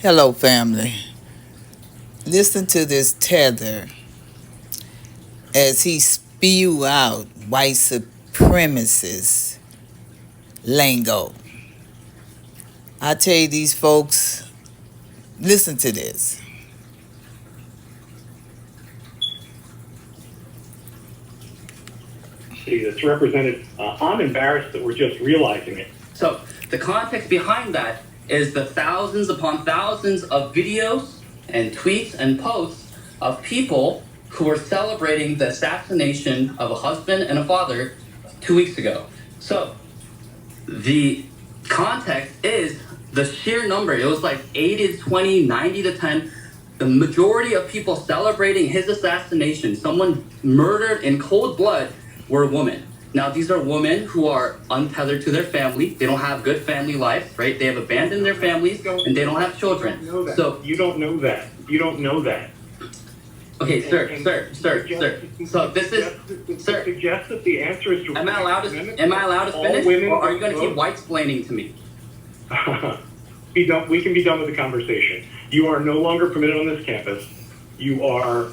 Hello, family. Listen to this tether as he spew out white supremacist lingo. I tell you, these folks, listen to this. That's represented. I'm embarrassed that we're just realizing it. So the context behind that is the thousands upon thousands of videos and tweets and posts of people who were celebrating the assassination of a husband and a father 2 weeks ago. So the context is the sheer number. It was like 80 to 20, 90 to 10. The majority of people celebrating his assassination, someone murdered in cold blood, were women. Now, these are women who are untethered to their family. They don't have good family life, right? They have abandoned their families and they don't have children. So you don't know that. You don't know that. Okay, sir. So this is, sir. Suggest that the answer is to. Am I allowed to finish, or are you going to keep white-splaining to me? We can be done with the conversation. You are no longer permitted on this campus. You are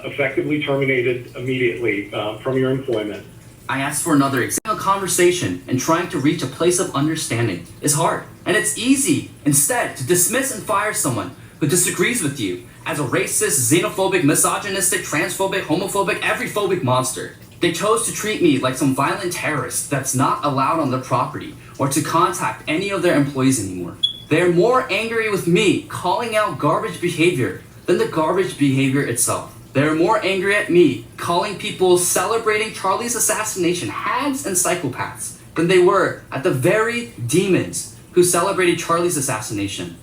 effectively terminated immediately from your employment. I asked for another example. Conversation and trying to reach a place of understanding is hard, and it's easy instead to dismiss and fire someone who disagrees with you as a racist, xenophobic, misogynistic, transphobic, homophobic, every phobic monster. They chose to treat me like some violent terrorist that's not allowed on their property or to contact any of their employees anymore. They're more angry with me calling out garbage behavior than the garbage behavior itself. They're more angry at me calling people celebrating Charlie's assassination hags and psychopaths than they were at the very demons who celebrated Charlie's assassination.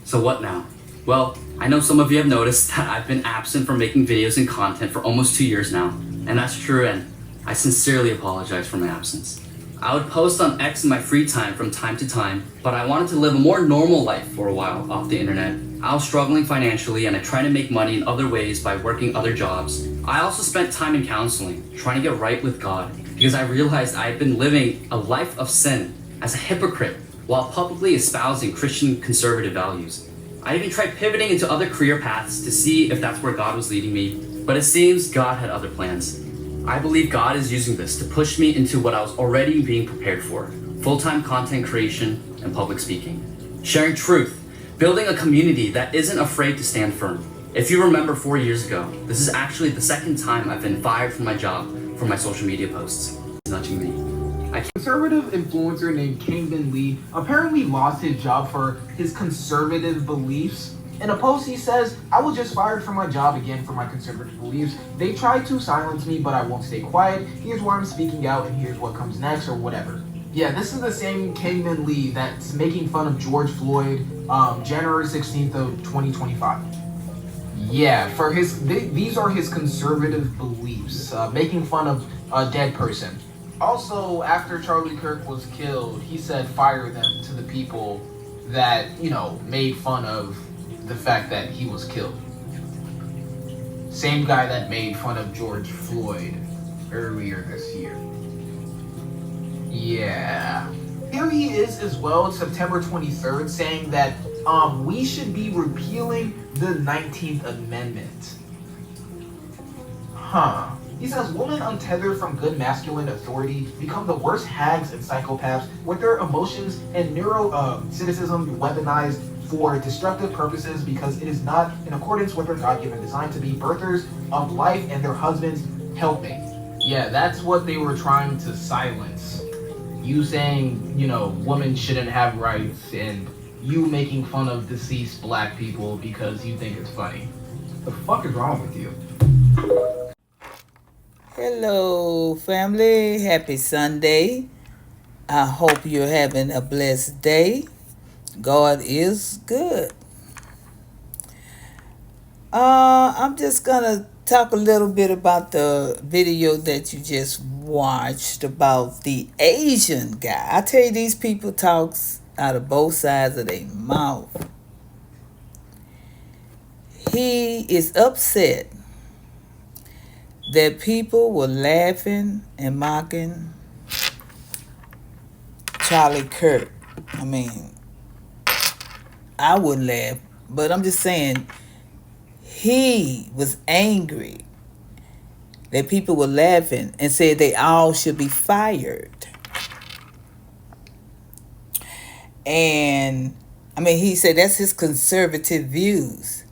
So what now? Well, I know some of you have noticed that I've been absent from making videos and content for almost 2 years now, and that's true, and I sincerely apologize for my absence. I would post on X in my free time from time to time, but I wanted to live a more normal life for a while off the internet. I was struggling financially and I tried to make money in other ways by working other jobs. I also spent time in counseling, trying to get right with God, because I realized I had been living a life of sin as a hypocrite while publicly espousing Christian conservative values. I even tried pivoting into other career paths to see if that's where God was leading me, but it seems God had other plans. I believe God is using this to push me into what I was already being prepared for: full-time content creation and public speaking. Sharing truth, building a community that isn't afraid to stand firm. If you remember 4 years ago, this is actually the second time I've been fired from my job for my social media posts. It's nudging me. A conservative influencer named Kangdon Lee apparently lost his job for his conservative beliefs. In a post, he says, "I was just fired from my job again for my conservative beliefs. They tried to silence me, but I won't stay quiet. Here's why I'm speaking out, and here's what comes next," or whatever. Yeah, this is the same Kangdon Lee that's making fun of George Floyd, January 16th of 2025. Yeah, these are his conservative beliefs, making fun of a dead person. Also, after Charlie Kirk was killed, he said fire them to the people that, made fun of the fact that he was killed. Same guy that made fun of George Floyd earlier this year. Yeah. Here he is as well, September 23rd, saying that we should be repealing the 19th Amendment. He says women untethered from good masculine authority become the worst hags and psychopaths with their emotions and neuroticism weaponized for destructive purposes because it is not in accordance with their God-given design to be birthers of life and their husbands helping. Yeah, that's what they were trying to silence. You saying, women shouldn't have rights, and you making fun of deceased black people because you think it's funny. The fuck is wrong with you? Hello, family. Happy Sunday. I hope you're having a blessed day. God is good. I'm just gonna talk a little bit about the video that you just watched about the Asian guy. I tell you, these people talks out of both sides of their mouth. He is upset that people were laughing and mocking Charlie Kirk. I wouldn't laugh. But I'm just saying, he was angry that people were laughing and said they all should be fired. And I mean, he said that's his conservative views.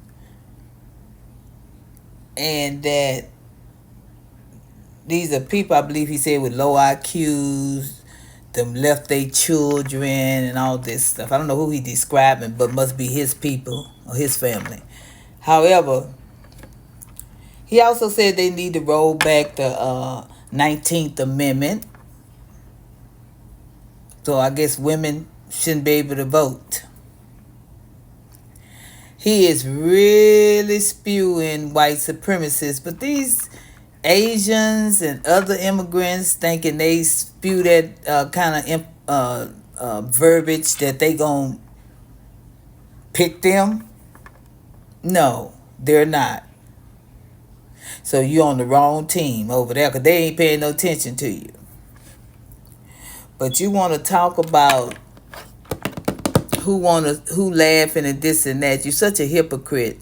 And that these are people, I believe he said, with low IQs, them left their children and all this stuff. I don't know who he describing, but must be his people or his family. However, he also said they need to roll back the 19th Amendment. So I guess women shouldn't be able to vote. He is really spewing white supremacists, but these Asians and other immigrants thinking they spew that kind of verbiage that they gonna pick them. No, they're not. So you on the wrong team over there, because they ain't paying no attention to you. But you want to talk about who laughing and this and that. You're such a hypocrite.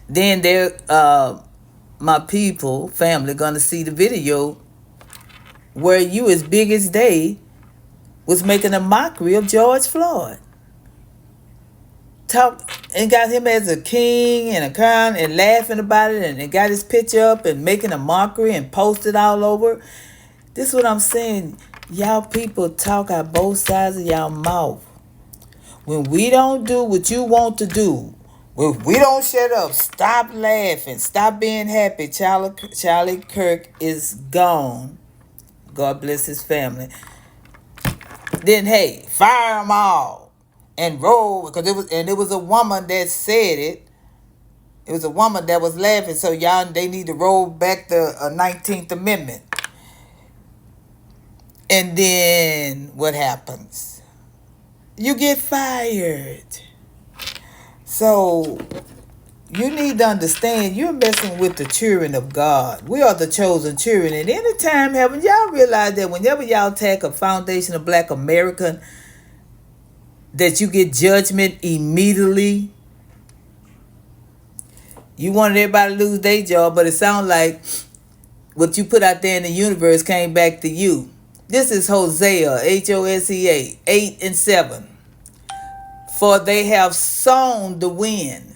Then they're my people, family, gonna see the video where you, as big as they, was making a mockery of George Floyd. Talk and got him as a king and a crown and laughing about it, and got his picture up and making a mockery and posted all over. This is what I'm saying. Y'all people talk out both sides of y'all mouth. When we don't do what you want to do, when we don't shut up, stop laughing, stop being happy. Charlie Kirk is gone. God bless his family. Then hey, fire them all and roll, because it was a woman that said it. It was a woman that was laughing. So y'all, they need to roll back the 19th Amendment. And then what happens? You get fired. So you need to understand, you're messing with the children of God. We are the chosen children. And anytime, haven't y'all realized that whenever y'all attack a foundation of Black American, that you get judgment immediately? You wanted everybody to lose their job, but it sounds like what you put out there in the universe came back to you. This is Hosea, Hosea 8:7. For they have sown the wind,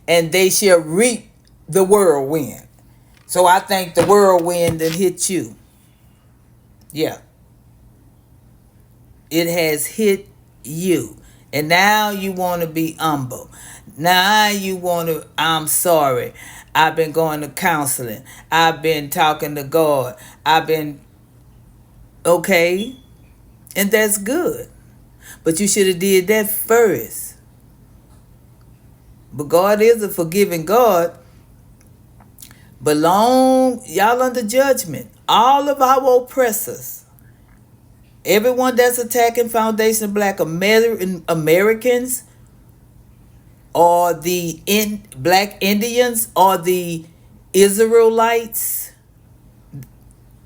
and they shall reap the whirlwind. So I think the whirlwind that hit you. Yeah. It has hit you. And now you want to be humble. Now you want to, I'm sorry. I've been going to counseling. I've been talking to God. I've been, okay. And that's good. But you should have did that first. But God is a forgiving God. But y'all under judgment. All of our oppressors. Everyone that's attacking Foundation of Black Americans, or the Black Indians, or the Israelites,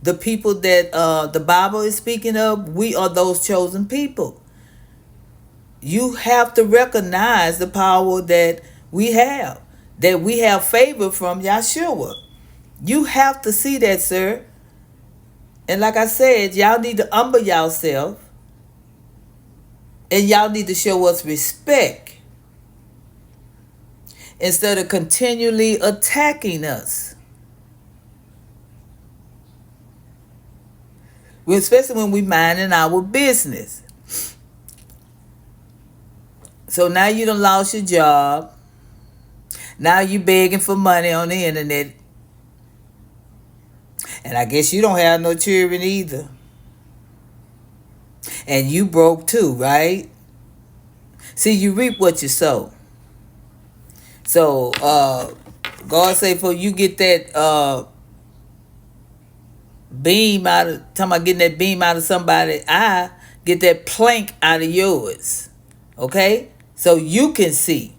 the people that the Bible is speaking of, we are those chosen people. You have to recognize the power that we have favor from Yahshua. You have to see that, sir. And like I said, y'all need to humble yourself, and y'all need to show us respect instead of continually attacking us. Especially when we minding our business. So now you done lost your job. Now you begging for money on the internet. And I guess you don't have no children either. And you broke too, right? See, you reap what you sow. So, God say for you get that beam out of, talking about getting that beam out of somebody's eye, get that plank out of yours. Okay? So you can see.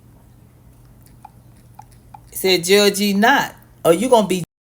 He said, judge ye not, or you going to be